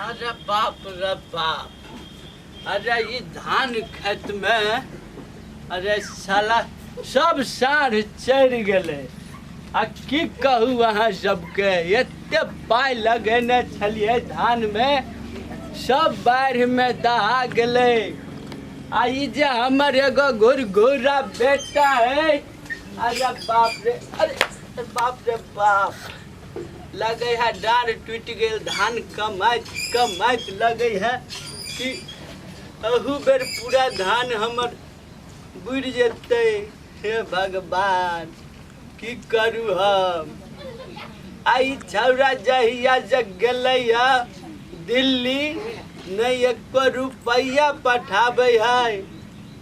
अरे बाप रे बाप, अरे ये धान खेत में अरे साला सब साढ़ चढ़ गए। आ की कहू वहाँ सबके एते पाई लगेने छलिए धान में, सब बाढ़ में दहा गए। आ ई जे हमर एगो घुरघुरा बेटा है, अरे बाप रे, अरे बाप रे बाप, लगे है डार टूट गए। धान कमाइत कमाइत लगे है कि अहू बेर पूरा धान हमर बुड़ जेते। हे भगवान, की करू हम। आई छौरा जहिया जग गले दिल्ली, नहीं एक रुपया पठाबे है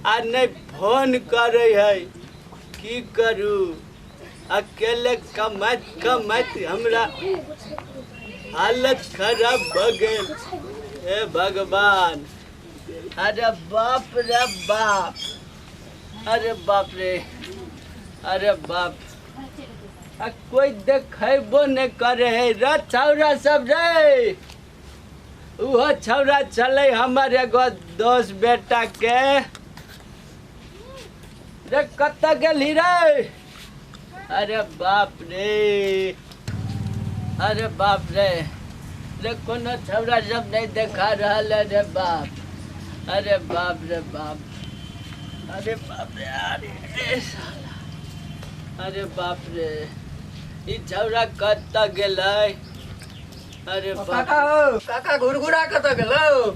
आ नहीं फोन करे है। की करू, अकेले कमाइत कमाइत हमरा हालत खराब भ गेल। हे भगवान, अरे बाप रे बाप, अरे बाप रे, अरे बाप, कोई देखेबो नहीं करे है रे छौरा सब रे। वो छौरा चले हमर एगो दोस्त बेटा के रे, कत गेली रे। अरे बाप रे, अरे बाप रे, रे कोनो छौरा सब नहीं देखा रहा है रे बाप। अरे बाप रे बाप, अरे बाप रे, अरे साला, अरे बाप रे, ई छौरा कत गेलै। अरे काका घुरघुरा कत गेलो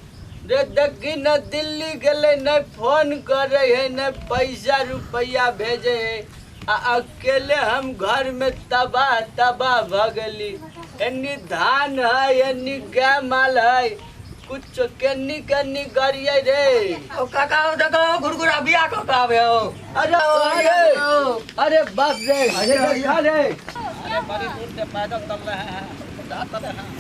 रे, देखी न दिल्ली गेले, नहीं फोन करे है, नहीं पैसा रुपया भेजे है। अकेले हम घर में तबाह तबाह भ गली। एनी धान है, एनी गाय माल है, कुछ केनी केनी गरिए रे। ओ काका ओ देखो घुरघुरा बिया क का आवे हो। अरे अरे अरे बाप रे, अरे देखा रे, अरे बड़ी दूर से पैदल चल रहे हैं, जाते हैं।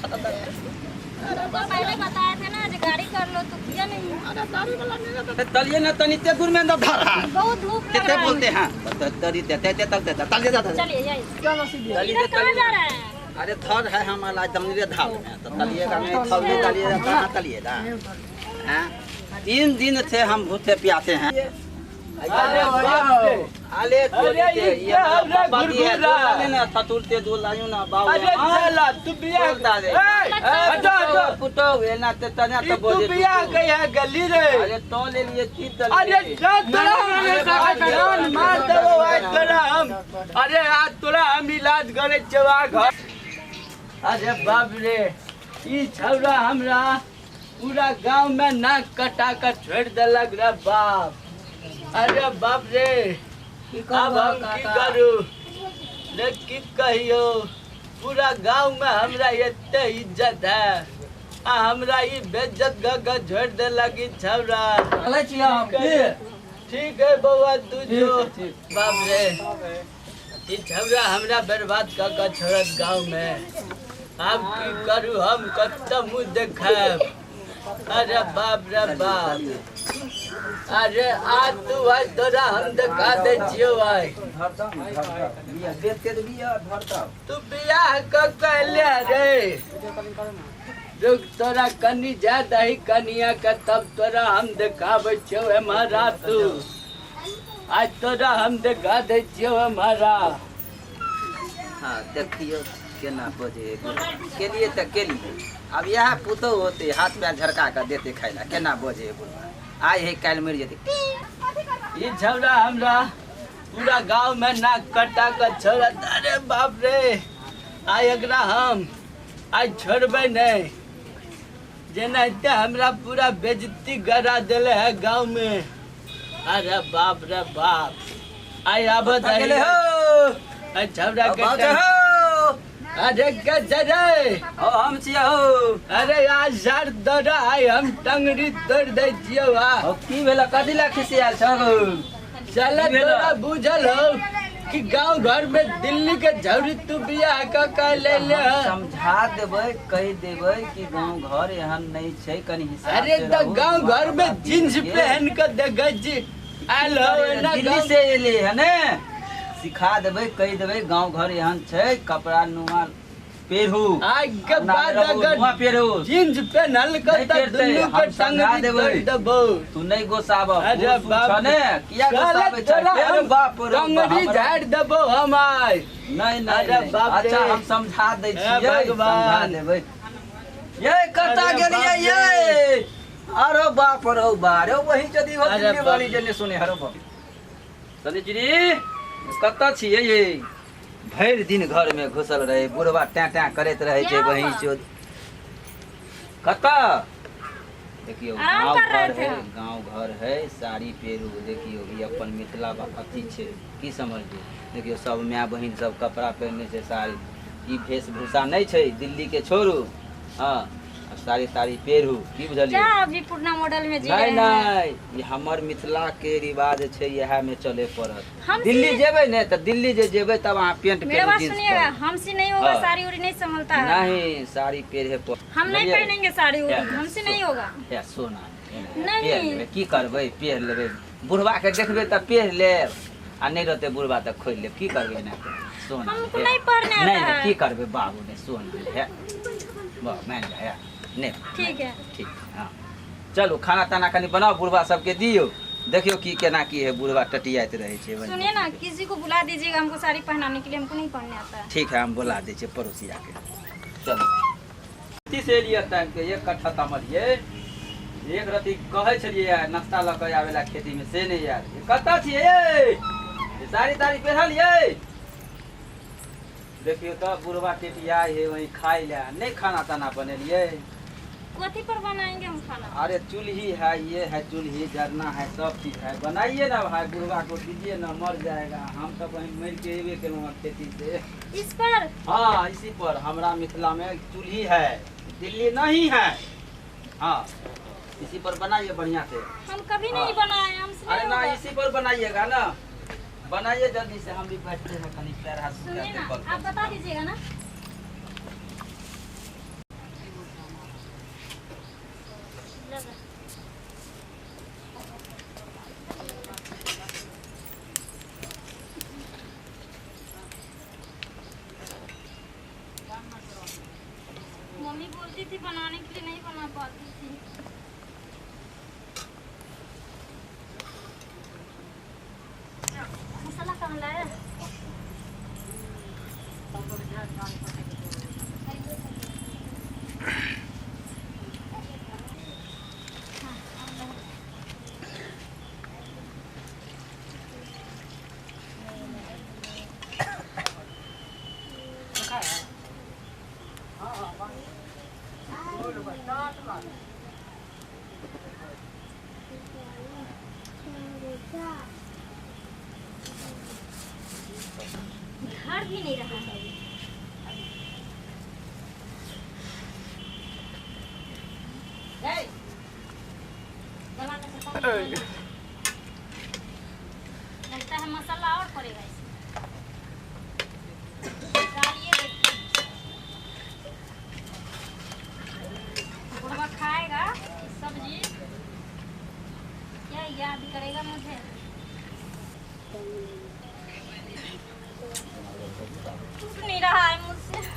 तो पहले बताया था ना, गाड़ी कर लो तो किया नहीं। अरे गाड़ी वाला नहीं, तलिए न तनी ते दूर में अंदर धरा। बहुत धूप लग ते रहा बोलते है। हैं तरी ते ते तक ते तलिए जाता है। चलिए जाइए। तलिए इधर कहाँ जा रहे हैं? अरे थर है हमारा एकदम निरे धाल में, तो तलिए का नहीं थल तलिए कहाँ तलिए दा हैं। 3 दिन से हम भूखे प्यासे हैं। अरे बाप रे, आले अरे ये हमरा घुरघुरा ना थतुरते दो लायो ना बाबू। अरे साला तू बिया दे हटो हटो, पुतो है ना ते तना तो तू बोले बिया गया गली रे। अरे तो ले लिए की तल। अरे जान मार देबो आज तोरा हम। अरे आज तोरा हम इलाज करे चवा घर। अरे बाप रे, ई छौरा हमरा पूरा गांव में नाक कटा कर छोड़ देलक रे बाप। अरे बाप रे, अब हम की करू रे, की कहियो। पूरा गांव में हमरा एते इज्जत है, आ हमरा ई बेइज्जत ग छोड़ देलक ई छौरा। चले छिया हम ठीक है बउआ, तू जो। बाप रे, ई छौरा हमरा बर्बाद क छोड़त गांव में। अब की करू हम, कत मुँह देखाब। अरे बाप रे बाप, अरे आज तू भाई तोरा हम दिखा दे छियो भाई। तू बियाह कहले रे, रुक तोरा कनी जा दही कनिया का, तब तोरा हम दिखाबे छियो हमारा। तू आज तोरा हम दिखा दे छियो हमारा। हाँ देखियो केना बजे के लिए तो के लिए। अब यह पुतो होते हाथ में झरका कर देते खाइला, केना बजे बोलवा आए है काल मर जेते। ये छौरा हमरा पूरा गांव में नाक कटा कर छोड़ा। अरे बाप रे, आज एकरा हम आज छोड़बे नहीं। जेनाते हमरा पूरा बेइज्जती करा देले है गांव में। अरे बाप रे बाप, आई आबत अकेले हो छौरा बात के। हो। अरे कैसे रे, ओ हम छिया हो। अरे आज सर दौड़ा आई, हम टंगरी तोड़ दे छियो। ओ की भेला कदिला खिसियाल छ। चल तोरा बुझल हो कि गांव घर में दिल्ली के झौरी तू बियाह का ले ले। समझा देबै, कह देबै कि गांव घर एहन नहीं छै, कनी हिसाब अरे से तो रहू। गांव घर में जींस पहन के देखे छी आयल हो ना। दिल्ली से एले है ने, सिखा देबै कहि देबै गांव घर एहन छै कपड़ा नुआ पेरहू आगे अपना बाद रहू, अगर नुआ पेरहू जींस पहनल नहीं कर पेरते, दुनू हम के संग समझा देबै। कर देबो तू नहीं गोसाब अरे बूढ़ सूढ़ बाप छ ने किया गोसाबे छै अरे बाप रे कंगड़ी हमरा- झाड़ देबो हमार नहीं नहीं अरे नहीं। बाप रे। अच्छा हम समझा दै हे छियै भगवान। समझा देबै ये कता अरे गेलियै बाप ये अरे बाप रे बारे वही जदी हो अरे दिल्ली बाप वाली रे। जने सुने हरो बाप सनी जी कता छियै ये भरि दिन घर में घुसल रहे बुढ़वा टैं करैत रहे छै क्या वही हुआ? चो कता देखियो आराम गांव कर रहे घर थे है हम। गांव घर है साड़ी पेरू देखियो ई अपन मिथिला अथी छै की समझियो देखियो सब माय बहिन सब कपड़ा पहनने छै साड़ी ई वेशभूषा नहीं छै दिल्ली के छोड़ू हाँ आ साड़ी ताड़ी पेरू की क्या बुझलियै अभी पुराना मॉडल में जी नहीं रहे हैं? नहीं ये हमर मिथिला के रिवाज छै यह में चले पड़त हम दिल्ली सी- जेबै ने तो दिल्ली जे जेबै तब अहाँ पेंट मेरा पेरू बात जींस सुनिएगा पेरू। हमसे नहीं होगा हाँ। साड़ी उड़ी नहीं संभलता है नहीं साड़ी पेरे पर हम नहीं बुझलियै? पहनेंगे साड़ी उड़ी या, हमसे नहीं होगा या सोना नहीं। पेर लेबै की करबै पेर लेबै बुढ़वा के देखबै तऽ पेर लेब आ नहीं रहते बुढ़वा तऽ खोलि लेब की करबै ने सोना हमको है। नहीं पहनने आता नहीं है। की करबै बाबू ने सोना है बस मान जाए नहीं ठीक है। ठीक हाँ चलू खाना ताना कनी बनाओ बुढ़वा सबके दियो देखियो की केना की है बुढ़वा टटियाइत रहे छै वही। सुनिए ना किसी को बुला दीजिएगा हमको साड़ी पहनाने के लिए हमको नहीं पहनने आता है ठीक है हम बुला दै छियै पड़ोसिया के चलो खेती से एलियै टाइम के एक कट्ठा तमलियै एक रति कहै छलियै नाश्ता लऽ कऽ आवेला खेती में से नहीं यार कतऽ छियै ये साड़ी ताड़ी पहिरल ये देखियो तऽ बुढ़वा टेटिया है वही खाइ ले नहीं खाना ताना बनेलियै कथी पर बनाएंगे हम खाना अरे चूल्ही है ये है चूल्ही जरना है सब चीज है बनाइए ना भाई बुढ़वा को दीजिए ना मर जाएगा हम तो वहीं मर के अबे केलहुँ हँ खेती से इस पर हाँ इसी पर हमारा मिथिला में चूल्ही है दिल्ली नहीं है हाँ इसी पर बनाइए बढ़िया से हम कभी हाँ। नहीं बनाए हमसे अरे नहीं ना होगा इसी पर बनाइएगा ना बनाइए जल्दी से हम भी बैठते हैं कहीं पैर हाथ सुनिए सुखाते ना बल आप बता दीजिएगा ना मम्मी बोलती थी बनाने के लिए नहीं बना पाती थी मसाला कहाँ लाया घर भी नहीं रहा है लगता है मसाला और पड़ेगा इसमें डालिए देखिए बुढ़वा खाएगा सब्जी क्या याद करेगा मुझे टूट नहीं रहा है मुझसे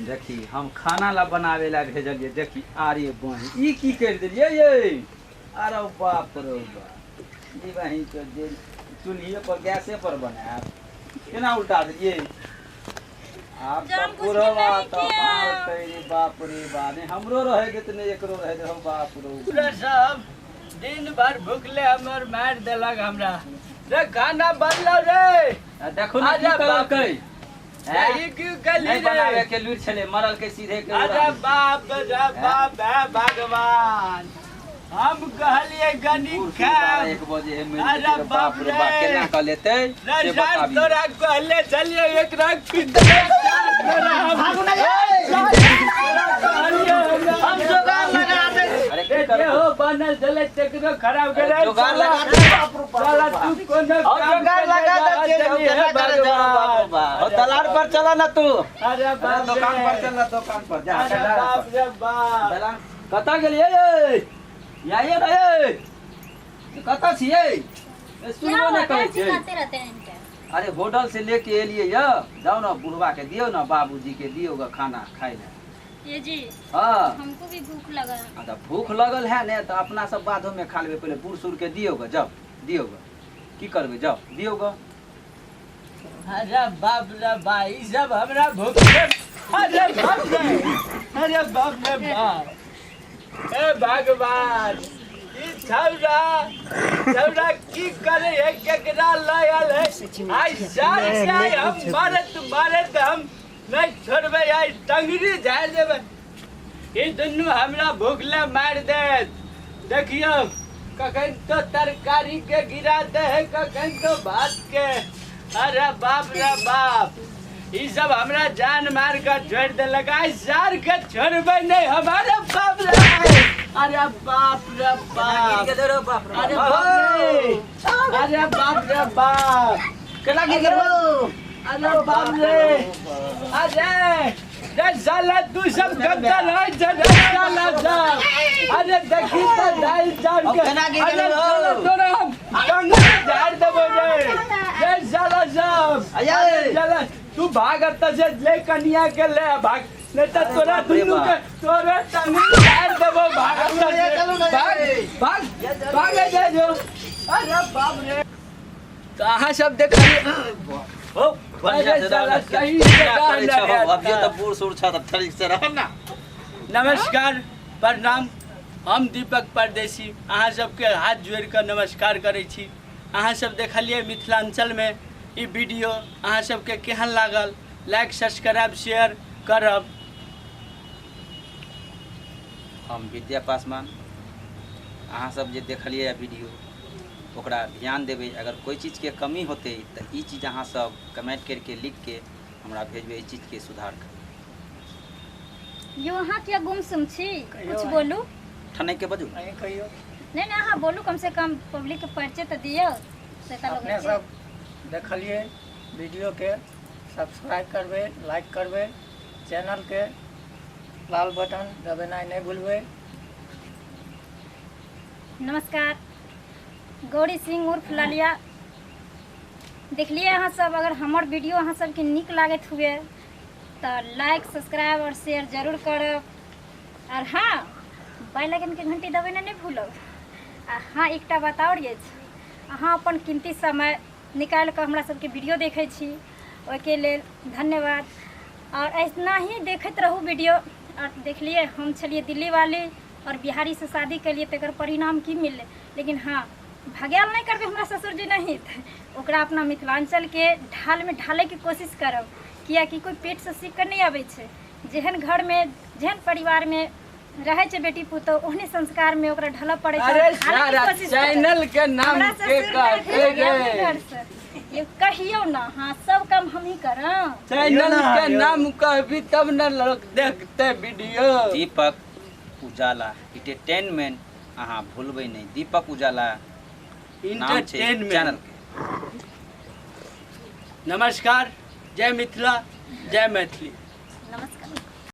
देखी हम खाना ला बनावे ला भेजलिए देखी आरे बही ई की कर देलिए ये अरे बाप रे बाप ई वही तो जे चूल्हे पर गैसे पर बनाया केना उल्टा दिए आप तो जानबूझ के पुरवा नहीं तो किया। मार तेरी बाप रे बा ने हमरो रहे जितने एकरो रहे हो बाप रे पूरा सब दिन भर भूखले हमर मार देलक हमरा रे खाना बनलो रे देखो ना की अरे कर बाप कई यही क्यों कली नहीं बनावे रे के लूट छले मरल के सीधे के अरे बाप रे बाप है भगवान हम कहलिए गनी खा 1 बजे है मेरे अरे बाप बाप रे बाप रे। केना कर लेते से रे बताबी तोरा कहले चलिए एक रंग पिटले हम अरे ये हो बनल चले तेकरो खराब करे जुगाड़ साला लगा दे, बाप रे बाप। साला तू कोनो और काम जुगाड़ लगा दे, चलिए, केना करे जा बाप रे बाप। और दलाल पर चला ना तू। अरे बाप रे दुकान पर चल दुकान पर जा अरे बाप रे बाप दलाल कता गेलिए ये आइए रे कता छिए क्या सुनबो हुआ? न क्या कहै छै चिल्लाते रहते हैं इनके? अरे होटल से लेके एलिए य जाओ ना बुढ़वा के दियो ना बाबूजी के दियो गा खाना खाए ले ये जी हाँ हमको भी भूख लगा है। अच्छा भूख लगल है ने तो अपना सब बादो में खा लेबे पहले बूढ़ सूढ़ के दियो गा जाओ दियो गा की करबे जाओ दियो गा अरे बाप रे भाई ई सब हमरा भूखे अरे बाप रे बाप ए भगवान ई छौरा की करे है केकरा लायल है आई साल से हम मारत हम नहीं छोड़बे आई टंगरी झाड़ देबे ई दुनू हमरा भूखले मार दे देखियो कखन तो तरकारी के गिरा दे है कखन तो भात के अरे बाप रे बाप ई सब हमरा जान मार कर छोड़ देलक आई सार के छोड़बे नहीं हमारे बाप रे अरे बाप रे बाप अरे बाप रे अरे बाप रे बाप केना की करबो? अरे बाप रे अरे रे साला तू सब गंदा रह साला सब अरे देखी तो डाल जान अब के केना की अरे करबो? साला तोरा हम टंगा झाड़ देबो रे साला सब आया अरे साला तू भागत से ले कन्या के ले भाग नहीं तो तोरा दुनू के तोरा टंगरी झाड़ देबो भागत से भाग भाग जा जो अरे बाप रे तो अहाँ सब देखिए हो बढ़िया से साला रह सही क्या जगह करे ना छहो अब ये रहता। तो बूढ़ सूढ़ छ त ठीक से रह ना नमस्कार प्रणाम हम दीपक परदेसी अहाँ सबके हाथ जोड़ कऽ नमस्कार करै छी अहाँ सब देखलिए मिथिलांचल में ई वीडियो अहाँ सबके केहन लागल लाइक सब्सक्राइब शेयर करब हम विद्या पासवान अहाँ सब जे देखलिए वीडियो ओकरा ध्यान देबै अगर कोई चीज के कमी होते तो ई चीज अहाँ सब कमेंट करके लिख के हमरा भेजबै ई चीज के सुधार कर यो अहाँ क्या गुमसुम छी कुछ बोलू ठनै के बजू नहीं कहियो। नहीं नहीं अहाँ बोलू कम से कम पब्लिक के परिचय तो दियो सेता लोग अपने सब देखलिए वीडियो के सब्सक्राइब करबे लाइक करबे चैनल के लाल बटन दबेनाइ नहीं भूलबे। नमस्कार गौरी सिंह उर्फ लालिया देखलिए अहाँ सब अगर हमर वीडियो अहाँ सबके नीक लागत हुए तो लाइक सब्सक्राइब और शेयर जरूर करब और हाँ बेल आइकन के घंटी दबेना नहीं भूलब आ हाँ एकटा बात और ये अहाँ अपन कीमती समय निकाल कर हमरा सबके वीडियो देखै छी ओके लेल धन्यवाद और ऐसा ही देखते रहू वीडियो और देखलिए हम छलिए दिल्ली वाली और बिहारी से शादी के लिए तकर परिणाम की मिले लेकिन हाँ भगायल नहीं करबे हमरा ससुर जी नहीं ओकरा अपना मिथिलांचल के ढाल में ढाले की कोशिश करब कियाकि कोई पेट से सीख कर नहीं आबै छै जेहन घर में जेहन परिवार में रहे छै बेटी पुतौह ओहने संस्कार में ओकरा ढलऽ पड़े छै अरे सारा चैनल के नाम के कहते गए ये कहियो ना हाँ सब काम हम ही करब चैनल के नाम कहबी तब न लोग देखते वीडियो दीपक उजाला एंटरटेनमेंट अहाँ भूलबै नहीं दीपक उजाला नाम छै इंटरटेनमेंट चैनल के नमस्कार जय मिथिला जय मैथिली नमस्कार